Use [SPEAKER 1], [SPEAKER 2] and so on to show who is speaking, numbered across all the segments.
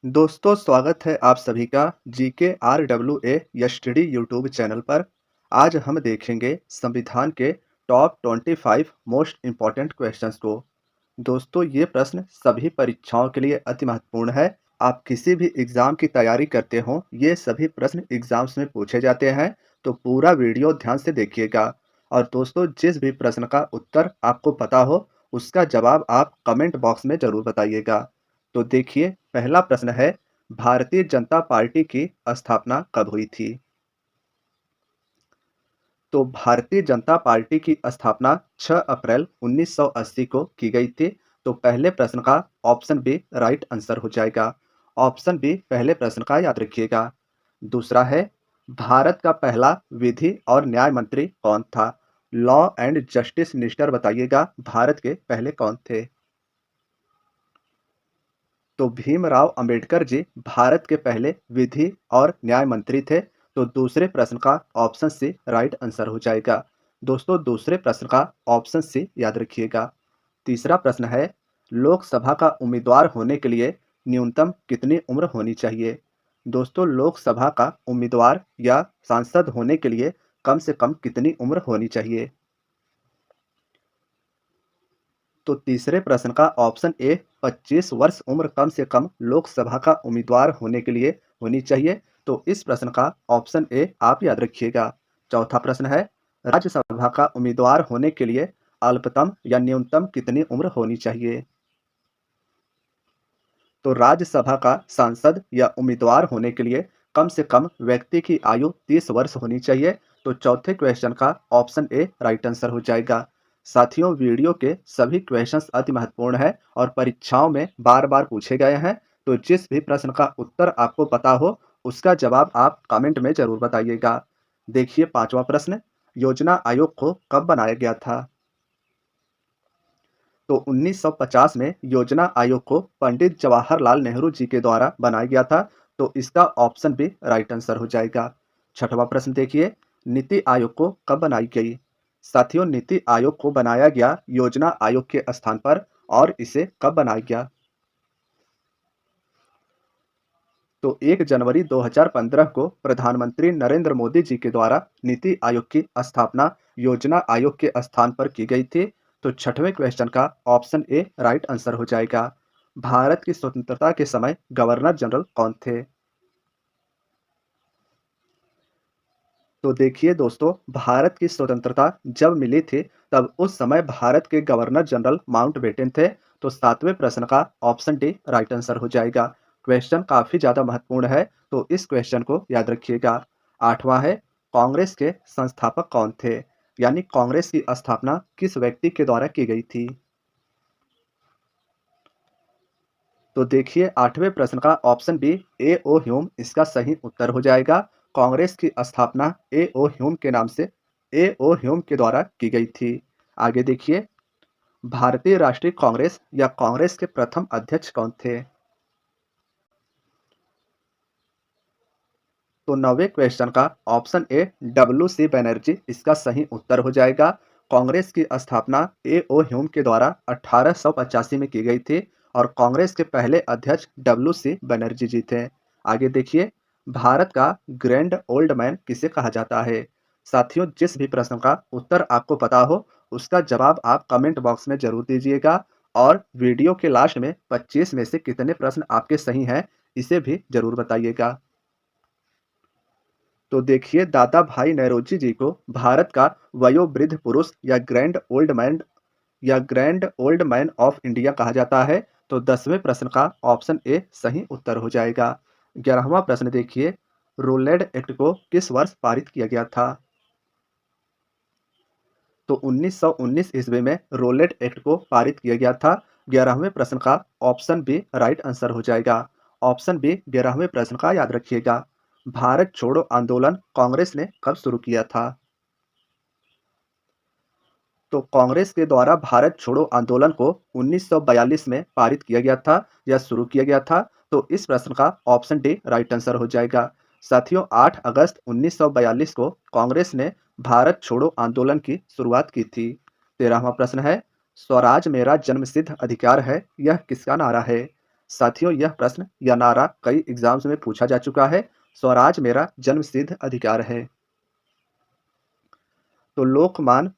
[SPEAKER 1] दोस्तों स्वागत है आप सभी का जीके RWA यस्टडी यूट्यूब चैनल पर। आज हम देखेंगे संविधान के टॉप 25 मोस्ट इम्पॉर्टेंट क्वेश्चंस को। दोस्तों ये प्रश्न सभी परीक्षाओं के लिए अति महत्वपूर्ण है। आप किसी भी एग्जाम की तैयारी करते हो, ये सभी प्रश्न एग्जाम्स में पूछे जाते हैं, तो पूरा वीडियो ध्यान से देखिएगा। और दोस्तों जिस भी प्रश्न का उत्तर आपको पता हो, उसका जवाब आप कमेंट बॉक्स में जरूर बताइएगा। तो देखिए पहला प्रश्न है, भारतीय जनता पार्टी की स्थापना कब हुई थी? तो भारतीय जनता पार्टी की स्थापना 6 अप्रैल 1980 को की गई थी। तो पहले प्रश्न का ऑप्शन बी राइट आंसर हो जाएगा। ऑप्शन बी पहले प्रश्न का याद रखिएगा। दूसरा है, भारत का पहला विधि और न्याय मंत्री कौन था? लॉ एंड जस्टिस मिनिस्टर बताइएगा, भारत के पहले कौन थे? तो भीमराव अंबेडकर जी भारत के पहले विधि और न्याय मंत्री थे। तो दूसरे प्रश्न का ऑप्शन सी राइट आंसर हो जाएगा। दोस्तों दूसरे प्रश्न का ऑप्शन सी याद रखिएगा। तीसरा प्रश्न है, लोकसभा का उम्मीदवार होने के लिए न्यूनतम कितनी उम्र होनी चाहिए? दोस्तों लोकसभा का उम्मीदवार या सांसद होने के लिए कम से कम कितनी उम्र होनी चाहिए? तो तीसरे प्रश्न का ऑप्शन ए 25 वर्ष उम्र कम से कम लोकसभा का उम्मीदवार होने के लिए होनी चाहिए। तो इस प्रश्न का ऑप्शन ए आप याद रखिएगा। चौथा प्रश्न है, राज्यसभा का उम्मीदवार होने के लिए अल्पतम या न्यूनतम कितनी उम्र होनी चाहिए? तो राज्यसभा का सांसद या उम्मीदवार होने के लिए कम से कम व्यक्ति की आयु 30 वर्ष होनी चाहिए। तो चौथे क्वेश्चन का ऑप्शन ए राइट आंसर हो जाएगा। साथियों वीडियो के सभी क्वेश्चंस अति महत्वपूर्ण है और परीक्षाओं में बार बार पूछे गए हैं। तो जिस भी प्रश्न का उत्तर आपको पता हो, उसका जवाब आप कमेंट में जरूर बताइएगा। देखिए पांचवा प्रश्न, योजना आयोग को कब बनाया गया था? तो 1950 में योजना आयोग को पंडित जवाहरलाल नेहरू जी के द्वारा बनाया गया था। तो इसका ऑप्शन भी राइट आंसर हो जाएगा। छठवां प्रश्न देखिए, नीति आयोग को कब बनाई गई? साथियों नीति आयोग को बनाया गया योजना आयोग के स्थान पर। और इसे कब बनाया गया? तो 1 जनवरी 2015 को प्रधानमंत्री नरेंद्र मोदी जी के द्वारा नीति आयोग की स्थापना योजना आयोग के स्थान पर की गई थी। तो छठवें क्वेश्चन का ऑप्शन ए राइट आंसर हो जाएगा। भारत की स्वतंत्रता के समय गवर्नर जनरल कौन थे? तो देखिए दोस्तों, भारत की स्वतंत्रता जब मिली थी, तब उस समय भारत के गवर्नर जनरल माउंटबेटन थे। तो सातवें प्रश्न का ऑप्शन डी राइट आंसर हो जाएगा। क्वेश्चन काफी ज्यादा महत्वपूर्ण है, तो इस क्वेश्चन को याद रखिएगा। आठवां है, कांग्रेस के संस्थापक कौन थे? यानी कांग्रेस की स्थापना किस व्यक्ति के द्वारा की गई थी? तो देखिए आठवें प्रश्न का ऑप्शन बी ए ओ ह्यूम इसका सही उत्तर हो जाएगा। कांग्रेस की स्थापना ए ओ ह्यूम के नाम से ए ओ ह्यूम के द्वारा की गई थी। आगे देखिए, भारतीय राष्ट्रीय कांग्रेस या कांग्रेस के प्रथम अध्यक्ष कौन थे? तो नौवे क्वेश्चन का ऑप्शन ए WC बनर्जी इसका सही उत्तर हो जाएगा। कांग्रेस की स्थापना ए ओ ह्यूम के द्वारा 1885 में की गई थी और कांग्रेस के पहले अध्यक्ष WC बनर्जी जी थे। आगे देखिए, भारत का ग्रैंड ओल्ड मैन किसे कहा जाता है? साथियों जिस भी प्रश्न का उत्तर आपको पता हो, उसका जवाब आप कमेंट बॉक्स में जरूर दीजिएगा। और वीडियो के लास्ट में 25 में से कितने प्रश्न आपके सही हैं, इसे भी जरूर बताइएगा। तो देखिए दादा भाई नौरोजी जी को भारत का वयोवृद्ध पुरुष या grand old man of India कहा जाता है। तो 10वें प्रश्न का ऑप्शन ए सही उत्तर हो जाएगा। 11वां प्रश्न देखिए, रोलेड एक्ट को किस वर्ष पारित किया गया था? तो 1919 ईस्वी में रोलेट एक्ट को पारित किया गया था। 11वें प्रश्न का ऑप्शन बी राइट आंसर हो जाएगा। ऑप्शन बी 11वें प्रश्न का याद रखिएगा। भारत छोड़ो आंदोलन कांग्रेस ने कब शुरू किया था? तो कांग्रेस के द्वारा भारत छोड़ो आंदोलन को 1942 में पारित किया गया था या शुरू किया गया था। तो इस प्रश्न का ऑप्शन डी राइट आंसर हो जाएगा। साथियों 8 अगस्त 1942 को कांग्रेस ने भारत छोड़ो आंदोलन की शुरुआत की थी। 13वां प्रश्न है, स्वराज मेरा जन्मसिद्ध अधिकार है, यह किसका नारा है? साथियों, यह प्रश्न या नारा कई एग्जाम्स में पूछा जा चुका है। स्वराज मेरा जन्मसिद्ध अधिकार है। तो लोकमान्य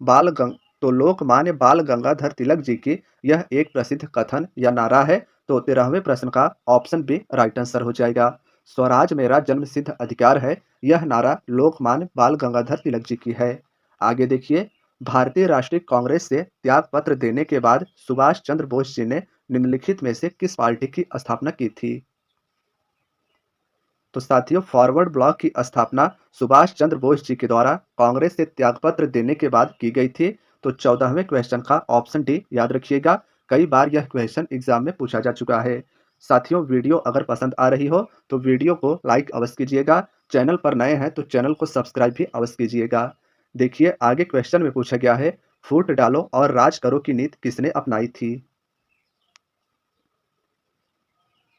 [SPEAKER 1] बाल गंगाधर तिलक जी की यह एक प्रसिद्ध कथन या नारा है। तो 13वें प्रश्न का ऑप्शन बी राइट आंसर हो जाएगा। स्वराज मेरा जन्मसिद्ध अधिकार है, यह नारा लोकमान्य बाल गंगाधर तिलक जी की है। आगे देखिए, भारतीय राष्ट्रीय कांग्रेस से त्याग पत्र देने के बाद सुभाष चंद्र बोस जी ने निम्नलिखित में से किस पार्टी की स्थापना की थी? तो साथियों, फॉरवर्ड ब्लॉक की स्थापना सुभाष चंद्र बोस जी के द्वारा कांग्रेस से त्यागपत्र देने के बाद की गई थी। तो 14वें क्वेश्चन का ऑप्शन डी याद रखिएगा। कई बार यह क्वेश्चन एग्जाम में पूछा जा चुका है। साथियों, वीडियो अगर पसंद आ रही हो तो वीडियो को लाइक अवश्य कीजिएगा। चैनल पर नए हैं तो चैनल को सब्सक्राइब भी अवश्य कीजिएगा। देखिए, आगे क्वेश्चन में पूछा गया है, फूट डालो और राज करो की नीति किसने अपनाई थी?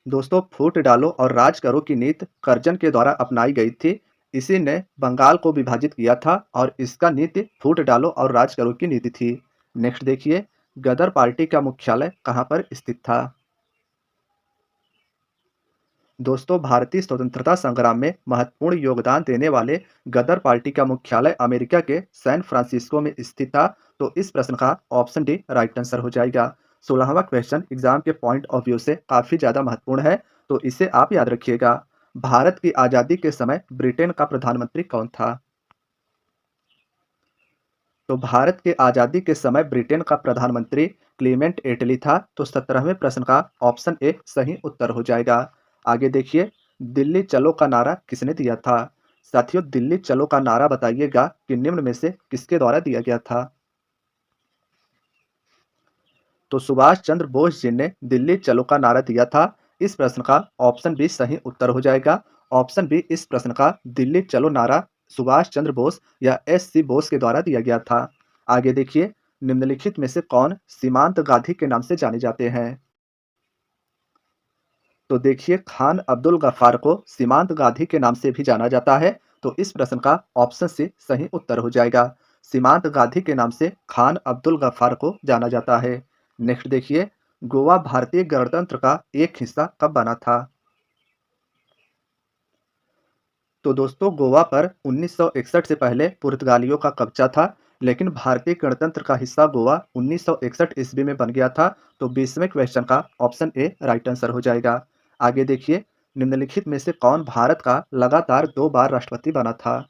[SPEAKER 1] दोस्तों, फूट डालो और राज करो की नीति कर्जन के द्वारा अपनाई गई थी। इसी ने बंगाल को विभाजित किया था और इसका नीति फूट डालो और राज करो की नीति थी। नेक्स्ट देखिए, गदर पार्टी का मुख्यालय कहाँ पर स्थित था? दोस्तों, भारतीय स्वतंत्रता संग्राम में महत्वपूर्ण योगदान देने वाले गदर पार्टी का मुख्यालय अमेरिका के सैन फ्रांसिस्को में स्थित था। तो इस प्रश्न का ऑप्शन डी राइट आंसर हो जाएगा। 16वां क्वेश्चन एग्जाम के पॉइंट ऑफ व्यू से काफी ज्यादा महत्वपूर्ण है, तो इसे आप याद रखिएगा। भारत की आजादी के समय ब्रिटेन का प्रधानमंत्री कौन था? तो भारत के आजादी के समय ब्रिटेन का प्रधानमंत्री क्लीमेंट एटली था। तो 17वें प्रश्न का ऑप्शन ए सही उत्तर हो जाएगा। आगे देखिए, दिल्ली चलो का नारा किसने दिया था? साथियों, दिल्ली चलो का नारा बताइएगा कि निम्न में से किसके द्वारा दिया गया था? तो सुभाष चंद्र बोस जी ने दिल्ली चलो का नारा दिया था। इस प्रश्न का ऑप्शन बी सही उत्तर हो जाएगा। ऑप्शन बी इस प्रश्न का दिल्ली चलो नारा सुभाष चंद्र बोस या एस.सी. बोस के द्वारा दिया गया था। आगे देखिए, निम्नलिखित में से कौन सीमांत गांधी के नाम से जाने जाते हैं? तो देखिए, खान अब्दुल गफ्फार को सीमांत गांधी के नाम से भी जाना जाता है। तो इस प्रश्न का ऑप्शन सी सही उत्तर हो जाएगा। सीमांत गांधी के नाम से खान अब्दुल गफ्फार को जाना जाता है। नेक्स्ट देखिए, गोवा भारतीय गणतंत्र का एक हिस्सा कब बना था? तो दोस्तों, गोवा पर 1961 से पहले पुर्तगालियों का कब्जा था, लेकिन भारतीय गणतंत्र का हिस्सा गोवा 1961 ईस्वी में बन गया था। तो 20वें क्वेश्चन का ऑप्शन ए राइट आंसर हो जाएगा। आगे देखिए, निम्नलिखित में से कौन भारत का लगातार 2 बार राष्ट्रपति बना था?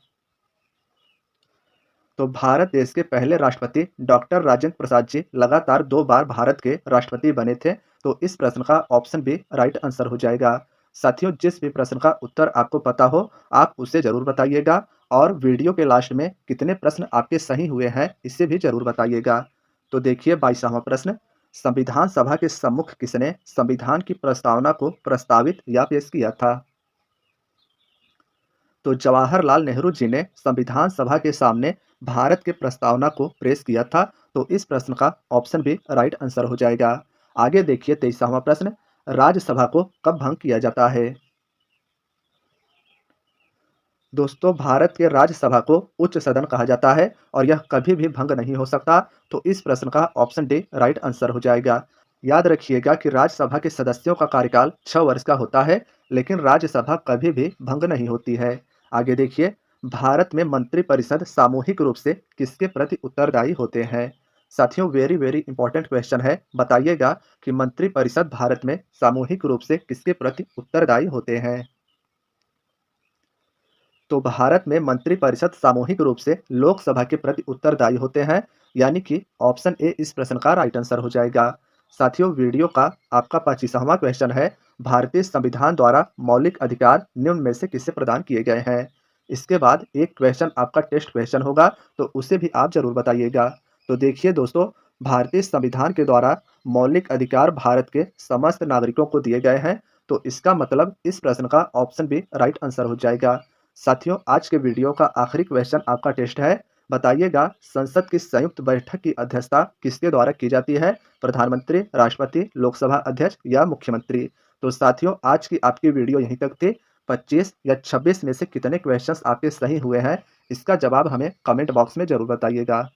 [SPEAKER 1] तो भारत देश के पहले राष्ट्रपति डॉक्टर राजेंद्र प्रसाद जी लगातार 2 बार भारत के राष्ट्रपति बने थे। तो इस प्रश्न का ऑप्शन बी राइट आंसर हो जाएगा। साथियों, जिस भी प्रश्न का उत्तर आपको पता हो आप उसे जरूर बताइएगा, और वीडियो के लास्ट में कितने प्रश्न आपके सही हुए हैं इसे भी जरूर बताइएगा। तो देखिए, 22वां प्रश्न, संविधान सभा के सम्मुख किसने संविधान की प्रस्तावना को प्रस्तावित या पेश किया था? तो जवाहरलाल नेहरू जी ने संविधान सभा के सामने भारत के प्रस्तावना को पेश किया था। तो इस प्रश्न का ऑप्शन भी राइट आंसर हो जाएगा। आगे देखिए, 23वां प्रश्न, राज्यसभा को कब भंग किया जाता है? दोस्तों, भारत के राज्यसभा को उच्च सदन कहा जाता है और यह कभी भी भंग नहीं हो सकता। तो इस प्रश्न का ऑप्शन डी राइट आंसर हो जाएगा। याद रखिएगा कि राज्यसभा के सदस्यों का कार्यकाल 6 वर्ष का होता है, लेकिन राज्यसभा कभी भी भंग नहीं होती है। आगे देखिए, भारत में मंत्रिपरिषद सामूहिक रूप से किसके प्रति उत्तरदायी होते हैं? साथियों, वेरी वेरी इंपॉर्टेंट क्वेश्चन है। बताइएगा कि मंत्रिपरिषद भारत में सामूहिक रूप से किसके प्रति उत्तरदायी होते हैं? तो भारत में मंत्रिपरिषद सामूहिक रूप से लोकसभा के प्रति उत्तरदायी होते हैं, यानी कि ऑप्शन ए इस प्रश्न का राइट आंसर हो जाएगा। साथियों, वीडियो का आपका 25वां क्वेश्चन है, भारतीय संविधान द्वारा मौलिक अधिकार निम्न में से किसे प्रदान किए गए हैं? इसके बाद एक क्वेश्चन आपका टेस्ट क्वेश्चन होगा, तो उसे भी आप जरूर बताइएगा। तो देखिए दोस्तों, भारतीय संविधान के द्वारा मौलिक अधिकार भारत के समस्त नागरिकों को दिए गए हैं। तो इसका मतलब इस प्रश्न का ऑप्शन भी राइट आंसर हो जाएगा। साथियों, आज के वीडियो का आखिरी क्वेश्चन आपका टेस्ट है। बताइएगा, संसद की संयुक्त बैठक की अध्यक्षता किसके द्वारा की जाती है? प्रधानमंत्री, राष्ट्रपति, लोकसभा अध्यक्ष या मुख्यमंत्री? तो साथियों, आज की आपकी वीडियो यहीं तक थी। 25 या 26 में से कितने क्वेश्चंस आपके सही हुए हैं, इसका जवाब हमें कमेंट बॉक्स में जरूर बताइएगा।